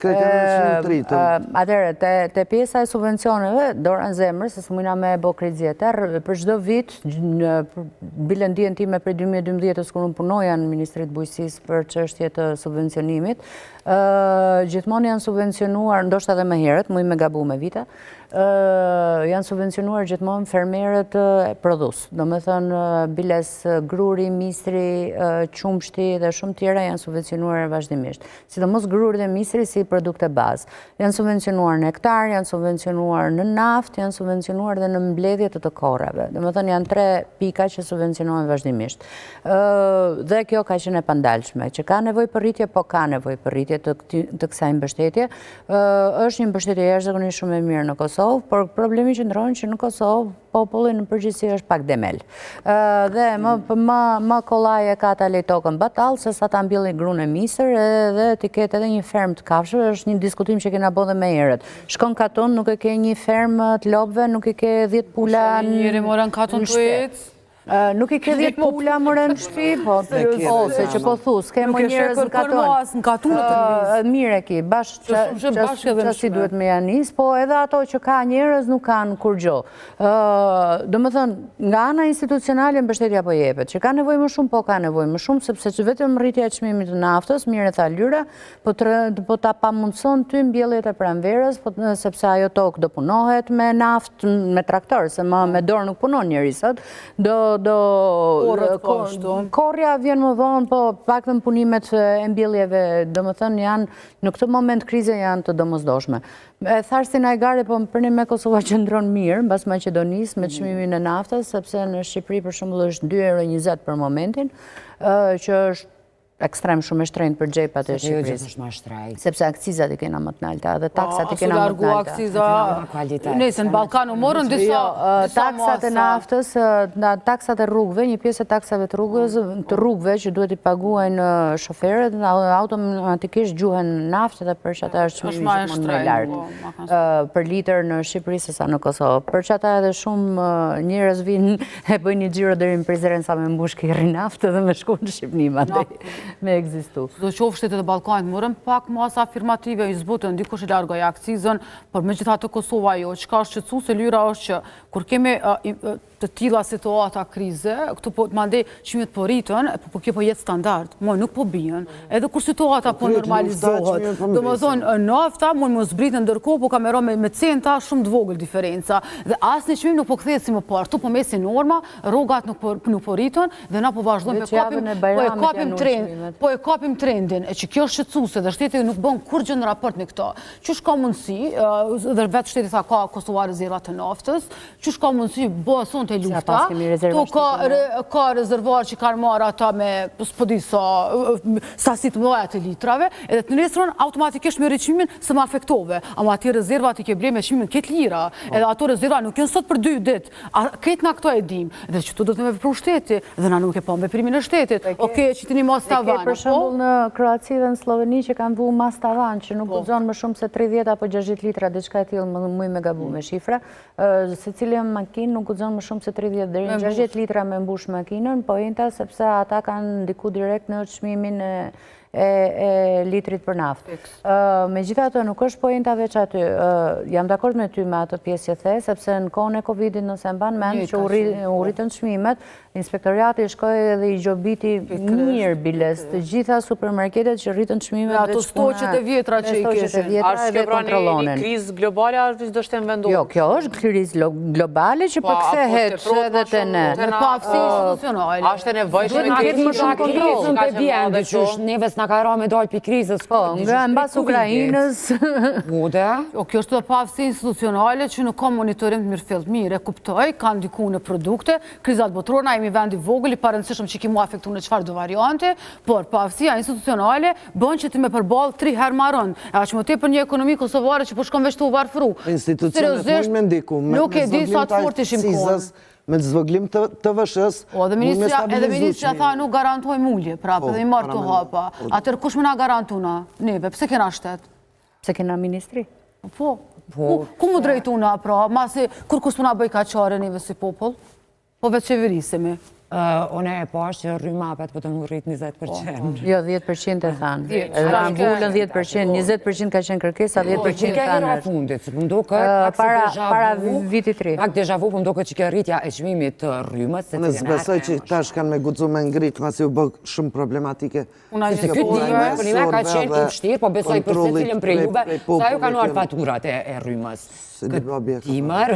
Atëre, te pjesa e subvencioneve, dora në zemër, se së mujna me bo krizjeter, për çdo vit, bilen dijen time për 2012, kur unë punoja në Ministritë Bujqësisë për çështje të subvencionimit, gjithmonë janë subvencionuar, ndoshta edhe më herët, muj me gabu me vite, janë subvencionuar gjithmonë fermerët prodhues. Do me thënë, biles gruri, misri, qumshti dhe shumë tjera janë subvencionuar vazhdimisht. Sidomos gruri dhe misri si produkte bazë. Janë subvencionuar në hektar, janë subvencionuar në naft, janë subvencionuar dhe në mbledhje të korrave. Do me thënë, janë 3 pika që subvencionohen vazhdimisht. Dhe kjo ka qenë e pandalshme, që ka nevojë për rritje, po ka nevojë për rritje të kësaj mbështetje. Është një mbështetje jashtëzakonisht shumë e mirë në Kosovë, por problemi që ndronë që në Kosovë populli në përgjithësi është pak demel. Dhe më kollaj e ka ta lej tokën batal, se sa ta mbillin grunë e misër dhe ti ketë edhe një fermë të kafshëve, është një diskutim që kena bo dhe me herët. Shkon katon, nuk e ke një fermë të lopëve, nuk e ke 10 pula Njëri morën katon të ecë. Nuk i ke 10 pula më në shpi, se që po thu, s'ke më njërës në katon. Mire ki, bashkë që si duhet me janis, po edhe ato që ka njërës nuk kanë kur gjo. Do më thënë, nga ana institucionale mbështetja po jepet, që ka nevoj më shumë, po ka nevoj më shumë, sepse që vetëm rritja e çmimit të naftës, mire tha Lyra, po ta pa mundëson ty mbjelljet e pranverës, sepse ajo tokë do punohet me naft, me traktor, se me dorë nuk punon njëri sot, korja vjen më vonë, po paktën punimet e mbjelljeve, do më thënë, janë në këtë moment krize janë të domosdoshme. E thash si Najgari, po për një me Kosova qëndron mirë, mbas Maqedonisë, me çmimin e naftës, sepse në Shqipëri për shembull është 2,20 € për momentin, që është ekstrem shumë e shtrenjtë për xhepat e Shqipërisë. Sepse akcizat i kena më të nalta, dhe taksat i kena më të nalta. Nëse në Ballkan u morën disa taksat e naftës, taksat e rrugëve, një pjesë e taksave të rrugëve që duhet i paguajnë shoferët, automatikisht gjuhen naftë dhe për që ata është çmimi gjithmonë më lartë për litër në Shqipëri se sa në Kosovë. Për që ata edhe shumë njerëz vinë e bëjnë një xhiro deri në Prizren sa me mbush kirri naftë dhe me shku në Shqipëni mandej me egzistu. Do qofë shtetet e Ballkanit morën pak masa afirmative, i zbutën dikush i largoj akcizën, por me gjitha të Kosova jo, që ka shqetësu se Lyra është që kur kemi të tilla situata krize, këtu po mandej çmimet po rritën, po kjo po jetë standard, nuk po bien. Edhe kur situata po normalizohet, domethënë nafta mund mos zbritën ndërkohë, po ka me rënë me centa shumë të vogël diferenca. Dhe asnjë çmim nuk po kthehet si më parë. Tu po mesin norma, rrogat nuk po rritën dhe na po vazhdojmë po e kapim trendin, e që kjo është shqetësuese dhe shteti nuk bën kur gjë në raport me këto. Qysh ka mundësi, dhe vetë shteti tha ka Kosova rezerva të naftës, qysh ka mundësi bëson të lufta, ka rezervuar që kanë marrë ata me s'podi sasi të mëdha të litrave, edhe të nesërën automatikisht me rriçmimin se më afektove. Ama aty rezervat i ke ble me çmimin këtë lira, edhe ato rezerva nuk janë sot për 2 ditë. Këtë na këto e dim, edhe që tu do të me vepru shteti, dhe na nuk e pa veprimin e shtetit. Okej, që tani mos tavan. Për shembull në Kroaci dhe në Sloveni që kanë vu mas tavan, që nuk guxon më shumë se 30 apo 60 litra, diçka e tillë, më me gabu me shifra. Secili makinë nuk guxon më shumë se 30 deri në 60 litra me mbush makinën, po enta sepse ata kanë ndiku direkt në çmimin e litrit për naftë. Megjithatë nuk është pointa veç aty. Jam dakord me ty me atë pjesë që the, sepse në kohën e Covidit nëse mban mend që u rritën çmimet, inspektoriati shkoi edhe i gjobiti mirë biles të gjitha supermarketet që rritën çmimet ato stoqet e vjetra që i kishin. A kjo pra një krizë globale a është do shtem vendosur? Jo, kjo është krizë globale që përkthehet edhe te ne. Me pafsi institucionale. A është e nevojshme të ketë më shumë kontroll? Të vjen dyqysh, neves na ka ra me dalë për krizës. Po, nga mbas Ukrainës. Kjo është të pafsi institucionale që nuk ka monitorim të mirëfillt. Mirë, e kuptoj, kanë ndiku në produkte, krizat botërore, jemi vendi vogël, i parëndësishëm që ki mu afektu në çfarë do variante, por pafësia institucionale bën që ti me përballë 3 herë më rënd. E aq më tepër një ekonomi kosovare që po shkon veç tu varfru. Institucionet mund me ndiku, nuk e di sa të fort ishim kohën. Me të zvoglim të vëshës, edhe ministrja tha nuk garantojmë ulje, prapë dhe i marrë të hapa. Atër kush më na garantuna? Neve, pse kena shtet? Pse kena ministri? Po, ku mu drejtuna pra, masi kur kus më na bëj kaqare neve si popull? Po vetë qeverisemi. One e pash që rrymat po të më rrit 20%. Jo, 10% e thanë. Edhe ambullën 10%, 20% ka qenë kërkesa, 10% Ka thanë. hera fundit, se më duket Para vitit 3. Pak deja vu, më duket që kjo rritja e çmimit të rrymës. Unë zbesoj që tash kanë me guxu me ngrit, masi u bë shumë problematike. Se ky dime ka qenë i vështirë, po besoj për secilin prej juve, sa ju kanë marrë faturat e rrymës. Dimër.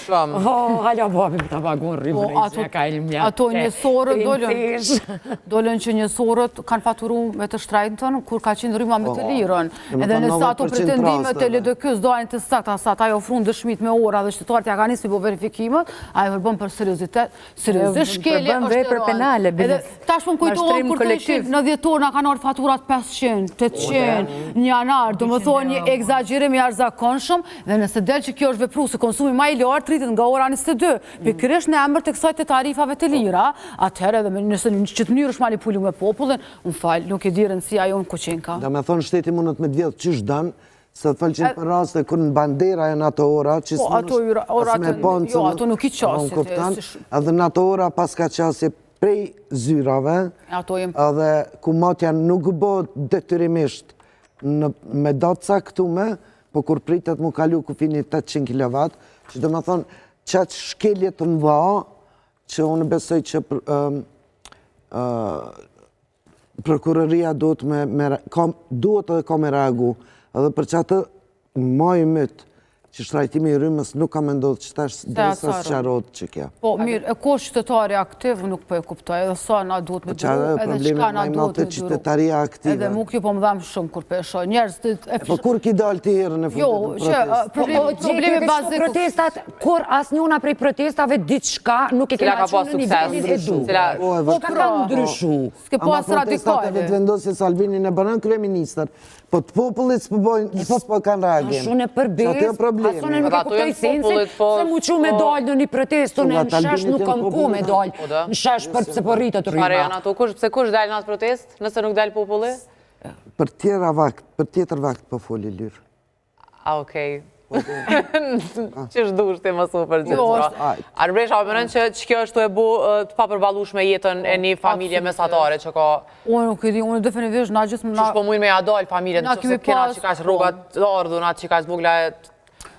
Hala babi më të pagun rrymën e që ka ilmja. Ato njësorët dolen që njësorët kanë faturu me të shtrajtën, kur ka qenë rryma me të lirën. Edhe nëse ato pretendimet e LDK-s dojnë të sakta, sa ta ofrun dëshmit me ora dhe shtetëtarët ja ka nisë po verifikimet, ajo përbën për seriozitet, seriozisht shkelje është e penale. Edhe tash më kujtohen kur të ishin në dhjetor na kanë orë faturat 500, 800, një janar, do më thonë një egzagerim i arzakonshëm, dhe nëse del që kjo është vepru se konsumi ma i lartë rritet nga ora 22, pikërisht në emër të kësaj të tarifave të lira, atëherë edhe nëse në qëtë mënyrë është manipulu me popullin, unë falë, nuk e di rëndësia jo në Koqenka. Da me thonë shteti mundet me dvjedhë qysh danë, se të falqin për raste kër në bandera e në ato ora, që ato nuk i qasit. Edhe në ato ora pas ka qasje prej zyrave, edhe ku matja nuk bo detyrimisht me datë saktume, po kur pritet mu kalu kufini 800 kW, që do me thonë qatë shkelje të mdha, që unë besoj që prokuroria duhet edhe ka me reagu, edhe për që atë maj mytë, që shtrajtimi i rrymës nuk ka me ndodhë që tash dresa së qarot që kja. Po, mirë, e ko qytetari aktiv nuk po e kuptoj, edhe sa na duhet me duru, edhe qka na duhet me duru. Qytetaria aktive. Edhe mu kjo po më dhamë shumë kur pesho. Njerës të... Po kur ki dalë të herën e fundit në protest? Problemi bazik... Protestat, kur as njona prej protestave diçka nuk e kena që në nivelin e du. Po ka ka ndryshu. Ama protestat e vetëvendosjes Albinin e banan kryeministër, po të popullit s'po kanë reagim. Shune përbes, asone nuk e kuptoj sensin, se mu që me dalë në një protestu, në shesh nuk kam ku me dalë, në shesh për pëse për rritët rrima. Pare janë ato, pse kush dalë në atë protest, nëse nuk dalë populli? Për tjetër vakt po foli lyrë. A, okej. Që është dush të më super gjithë. Arbresha, mënën që kjo është të e bu të papërbalush me jetën e një familje mesatare që ka... Unë nuk e di, unë definitivt na gjithë më... Që shpo mujnë me jadal familje, në që se kena që ka që rogat ardhun, atë që ka që bugla e...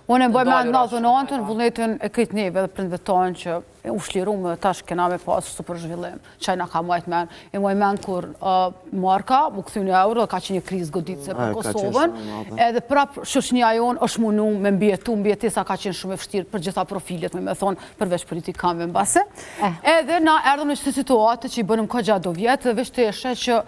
Unë e bëjmë në 99-ën, vullnetin e këtë neve dhe prindve tonë që u shlirume dhe tash kena me pasë super zhvillim, qaj na ka majtë men. E moj men kur marka, mu këthy një euro, ka që një krizë goditëse për Kosovën, edhe prap shoqënia jonë është munu me mbjetesa ka qenë shumë e fështirë për gjitha profilet, me thonë përveç politikanve në base. Edhe na erdhëm në qëtë situatë që i bënëm ka gjatë do vjetë dhe veç të eshe që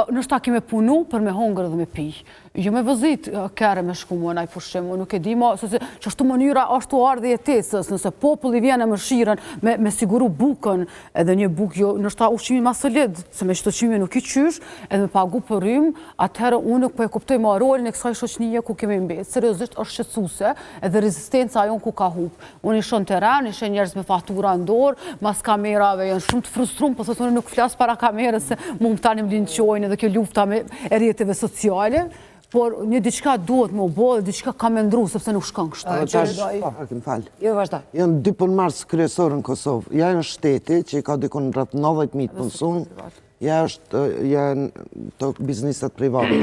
nështë ta kime punu për me hongër dhe me pi. Jo me vëzit kere me shku mua naj pushim, nuk e di ma, se që ashtu mënyra ashtu ardhe jetesës, nëse populli vjene më shiren me siguru bukën, edhe një buk jo, nështë ta ushqimi ma solid, se me qëto qimi nuk i qysh, edhe me pagu për rrim, atëherë unë nuk po e kuptoj ma rolin e kësaj shoqnije ku kemi mbet. Seriozisht është shqetësuese, edhe rezistenca jon ku ka hup. Unë ishon teren, ishe njerëz me fatura ndorë, mas kamerave janë shumë të frustrum, po thotë unë nuk flas para kamerës se mu më tani më linqojnë edhe kjo lufta me rrjeteve sociale. Por një diçka duhet më bo dhe diçka ka me ndru, sepse nuk shkon kështë. Jo, vazhda. Janë 2 mars kryesorë në Kosovë. Ja në shteti, që i ka dikon rrët 90.000 punësun, ja janë të bizniset private.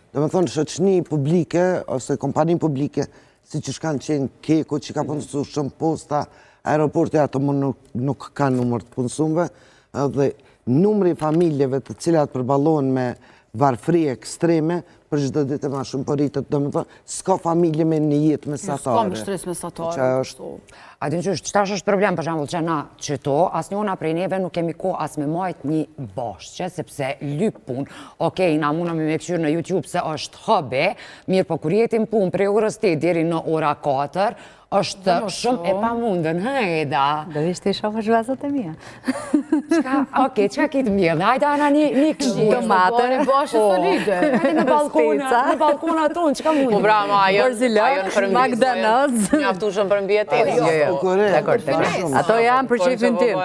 Dhe me thonë, shoqni publike, ose kompani publike, si që shkanë qenë Keko, që ka punësu shumë posta, aeroporti ato më nuk ka numër të punësunve, dhe numri familjeve të cilat përballon me varfri ekstreme, për gjithë ditë ma shumë për rritët, do më thonë, s'ka familje me një jetë mesatare. S'ka më shtres mesatare. Adin qështë, qëtash është problem, për shambull, që na qëto, as njona prej neve nuk kemi ko as me majt një bashkë, sepse lyp pun, okej, na muna me këqyrë në YouTube se është hobby, mirë po kur jetim pun prej orës 8 deri në ora 4, është shumë e pa mundën, hajda. Do vishte i shofë zhvazët e mija. Oke, qka kitë mirë, hajda ana një kështi. Tomate. Në bashkë solide. Hajde në balkona tonë, qka mundë? Po brama, ajo në McDonald's. Një aftu shumë për mbjetë. Ato janë për qefin tim.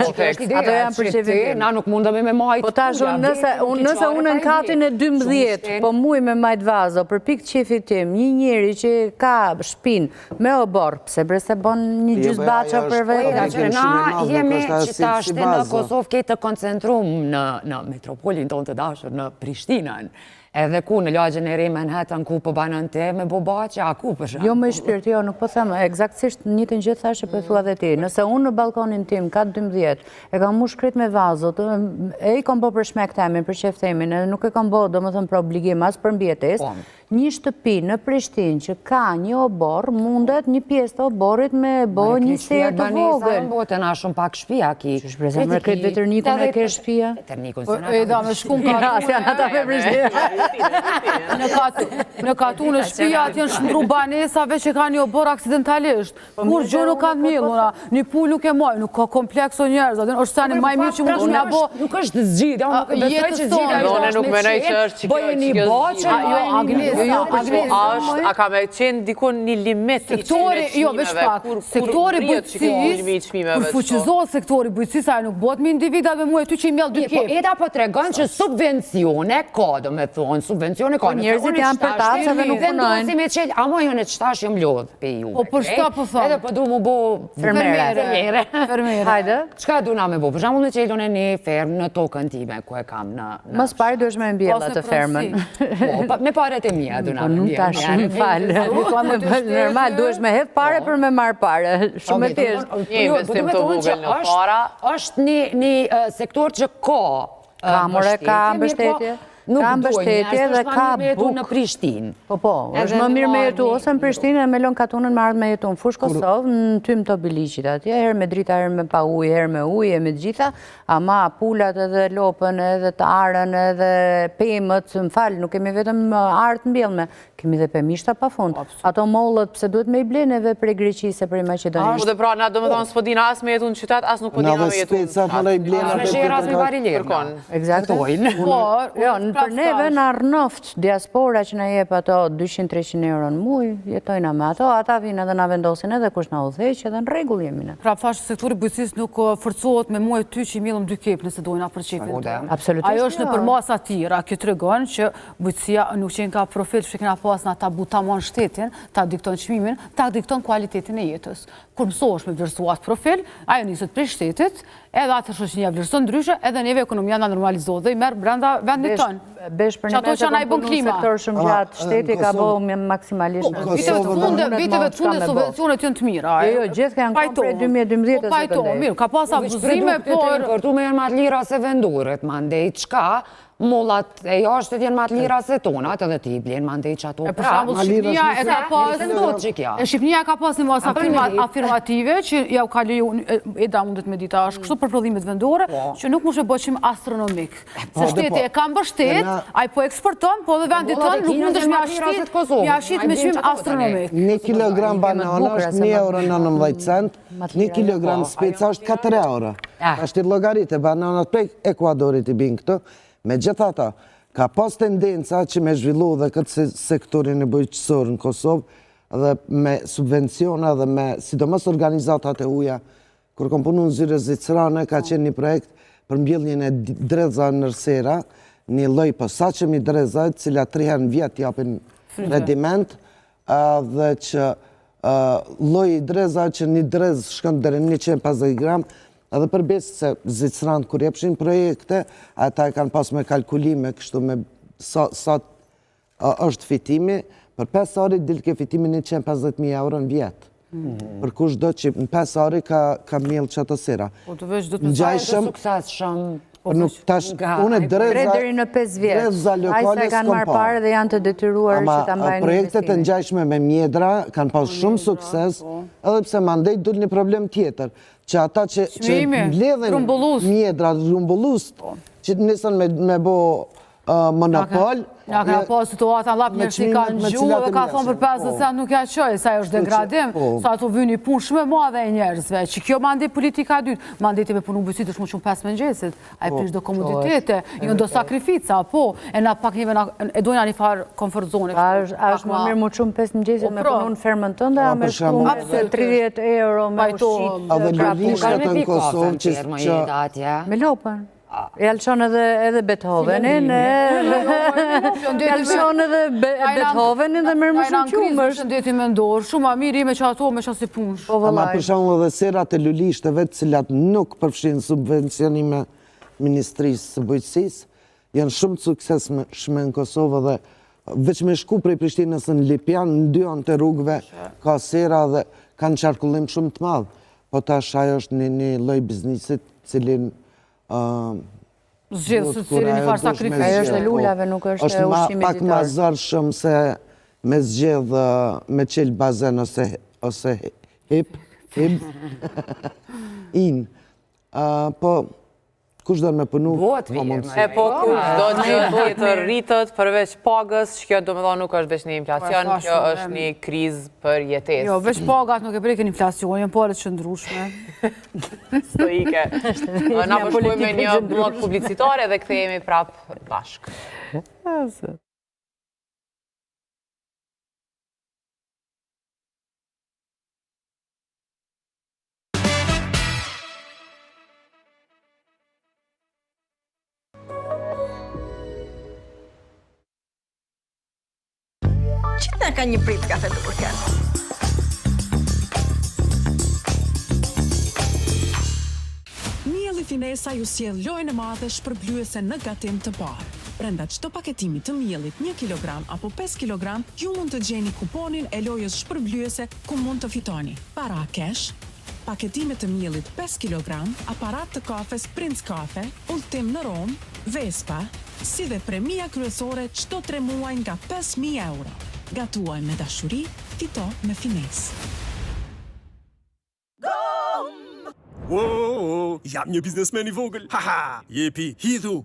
Ato janë për qefin tim. Na nuk mundëm me majtë. Po tash, nëse unë në katin e 12, po muj me majtë vazo, për pikë qefin tim, një njeri që ka shpi pinë me obor, pse bre se bon një gjysë baqa për vetë. Na jemi që ta shte në Kosovë ke të koncentrum në metropolin tonë të dashur në Prishtinën. Edhe ku në lagjën e re Manhattan ku po banën te me bobaqa, a ku për shumë? Jo më i shpirt, jo, nuk po them, eksaktësisht njëtën gjithë thashe për thua dhe ti. Nëse unë në balkonin tim, ka 12, e kam mu shkrit me vazot, e i kam bo për shmek temin, për qef temin, edhe nuk e kam bo, do më thëmë, për obligim, as për mbjetes, një shtëpi në Prishtinë që ka një obor, mundet një pjesë të oborit me bo një serë të vogël. Bote na shumë pak shpia ki. Që shpreza më këtë veternikun e ke shpia? Veternikun se E da me shkum në katun e shpia atë janë shmëndru banesave që ka një obor aksidentalisht. Kur gjë nuk ka mjellura, një pull nuk e moj, nuk ka komplekso njerëz, atë është tani maj mirë që mund të nga bo. Nuk është zgjidhja, unë nuk besoj që zgjidhja nuk menoj që është që bëjë një boqë, a ka me qenë dikun një limit të sektori bujqësis, kur fuqizohet sektori bujqësis, a nuk bëhet me individat me mu e ty që i mjellë dy kep. Eda po të regon që subvencione ka, do me thonë, subvencione ka. Njerëzit janë për tace dhe nuk punojnë. Vendosi me qelë, amo jo në qëtash jam lodhë pe ju. Po për shta po thonë? Edhe po du mu bo fermere. Hajde. Qka du na me bo? Për shamu në qelën e një fermë në tokën time, ku e kam në... Mësë pari duesh me mbjella të fermën. Me paret e mija du na me mbjella. Shumë falë. Normal, duesh me hedh pare për me marë pare. Shumë e tjeshtë. Një investim të vogël në para. Është një sektor që ka kamore, ka mbështetje. Ka mbështetje dhe ka buk në Prishtinë. Po, është më mirë me jetu ose në Prishtinë e me lon katunën me ardhë me jetu në fush Kosovë, në tym të biliqit atje, herë me drita, herë me pa ujë, herë me ujë, e me gjitha, ama pullat edhe lopën, edhe të arën, edhe pemët, më falë, nuk kemi vetëm artë në bjellme, kemi dhe pemishta pa fund. Ato mollët, pse duhet me i bleneve prej Greqisë e prej Maqedonisë. Dhe pra, na do më thonë s'po dina as me jetu në qytet, as nuk po dina me jetu në për neve në arnoft diaspora që na jep ato 200-300 euro në muj, jetojna me ato, ata vinë edhe na vendosin edhe kush na udhëheq edhe në rregull jemi ne. Pra fashë sektori bujqësisë nuk forcohet me muaj ty që i millëm dy kep nëse dojna për qepin. Absolutisht. Ajo është në përmasa tira, kjo të regon që bujqësia nuk qenë ka profil që kena pas në ta butamon shtetin, ta dikton çmimin, ta dikton kualitetin e jetës. Kur mësohesh me vlerësuar profil, ajo niset prej shtetit, edhe atë shoqënia vlerëson ndryshe, edhe neve ekonomia na normalizohet dhe i merr brenda vendit ton. Besh për një sektor shumë gjatë, shteti ka bëu maksimalisht. Viteve të funde subvencionet janë të mira. Jo, gjithë kanë qenë prej 2012-s. Po pajto, mirë, ka pas abuzime, por importume janë më të lira se venduret, mandej çka? Mollat e jashtet janë më të lira se tonat, edhe ti blen mandej që ato për shembull Shqipëria e ka pas Shqipëria ka pas një mos afirmative që ja u ka leju Eda mundet me dita është kështu për prodhimet vendore që nuk mund të bëjmë astronomik. Se shteti e ka mbështet, ai po eksporton, po edhe vendi tonë nuk mundesh me ashtit me çmim astronomik. 1 kilogram banana është 1,19 cent, 1 kilogram speca është 4 euro. Është llogaritë bananat prej Ekuadorit i bin këtu. Me gjitha ta, ka pas tendenca që me zhvillu dhe këtë sektorin e bujqësor në Kosovë dhe me subvenciona dhe me sidomos organizatat e uja. Kur kom punu në Zyre Zvicrane, ka qenë një projekt për mbjelljen e dreza nërsera, një lloj posaçemi dreza, cila 3 herë në vjet japin rendiment, dhe që lloj dreza që një drez shkon deri në 150 gram, edhe përbesë se Zvicranë kur jepshin projekte, ata e kanë pas me kalkulime, kështu me sa është fitimi, për 5 arit dilë ke fitimi 150.000 euro në vjetë. Për kush do që në 5 arit ka mjellë që ato sera. Në gjajshëm, sukses shumë. Unë deri në 5 vjetë. Ai se kanë marrë parë dhe janë të detyruar që ta mbajnë projektet e ngjashme me mjedra kanë pas shumë sukses, edhe pse mandej dul një problem tjetër, që ata që mbledhen mjedra rumbullust, që nisën me bo monopol. Ja ka pas situata lap njerëz që kanë gjuhë dhe ka thonë për 50 cent nuk ja çoj, sa është degradim, sa ato vyni punë shumë e madhe e njerëzve, që kjo mandej politika e dytë, mandeti me punu bujqësi është më shumë 5 mëngjesit, ai prish do komoditete, jo do sakrifica, po, e na pak neve e dojna një farë komfort zone. Është më mirë më shumë 5 mëngjesit me punu në fermën tënde, a me shku me 30 euro me ushqit. A dhe lulishtet në Kosovë që... Me lopën. Jalçon edhe Beethovenin, jalçon edhe Beethovenin dhe mërë më shumë qumë është. Shëndeti me ndorë, shumë a mirë me që ato, me që si punsh. Ama për shembull edhe serat e lulishteve të cilat nuk përfshin subvencionime Ministrisë së Bujqësisë, janë shumë të suksesshme në Kosovë dhe veç me shku prej Prishtinës në Lipjan, në dy anë të rrugëve ka sera dhe kanë qarkullim shumë të madh. Po tash ajo është një lloj biznesit cilin zgjedhë së cilin një farë sakrifisht. Ajo është e lulave, nuk është ushqimi ditar. Është pak ma zërshëm se me zgjedhë me qelë bazen ose hip, in. Po, kush do me punu? Botë vjerë. E po, kush do që tjetër rritët përveç pagës, që kjo do me thonë nuk është veç një inflacion, kjo është një krizë për jetesë. Jo, veç pagat nuk e preken inflacion, janë pare të qëndrushme. Stoike. Na përshkujme me një blok publicitare dhe kthehemi prapë bashkë. Qita ka një prit kafe të përket? Mielli Finesa ju sjell lojën e madhe shpërblyese në gatim të parë. Brenda çdo paketimi të miellit 1 kg apo 5 kg, ju mund të gjeni kuponin e lojës shpërblyese ku mund të fitoni para cash, paketime të miellit 5 kg, aparat të kafes Prince Cafe, udhtim në Rom, Vespa, si dhe premia kryesore çdo 3 muaj nga 5.000 euro. Gatuaj me dashuri, fito me finesë. Wow, jam një biznesmen i vogël. Haha, jepi, hidhu.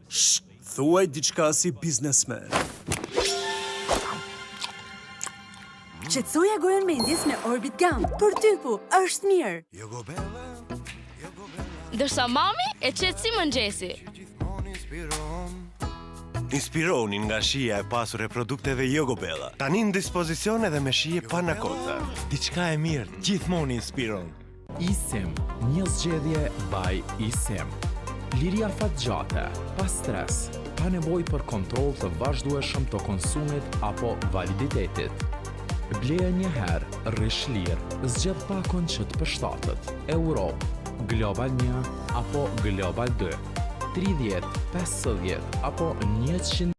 Thuaj diçka si biznesmen. Qetësoja gojën mendjes me Orbit Gum. Për typu, është mirë. Ndërsa mami e qetë si mëngjesi. Inspironin nga shija e pasur e produkteve Jogobella. Tani në dispozicion edhe me shije panna cotta. Diçka e mirë, gjithmonë inspiron. ISEM, një zgjedhje by ISEM. Liria fatgjate, pa stres, pa nevojë për kontroll të vazhdueshëm të konsumit apo validitetit. Bleja një herë, rish lirë, zgjedh pakon që të përshtatët. Europë, Global 1 apo Global 2. 30, 50 apo 100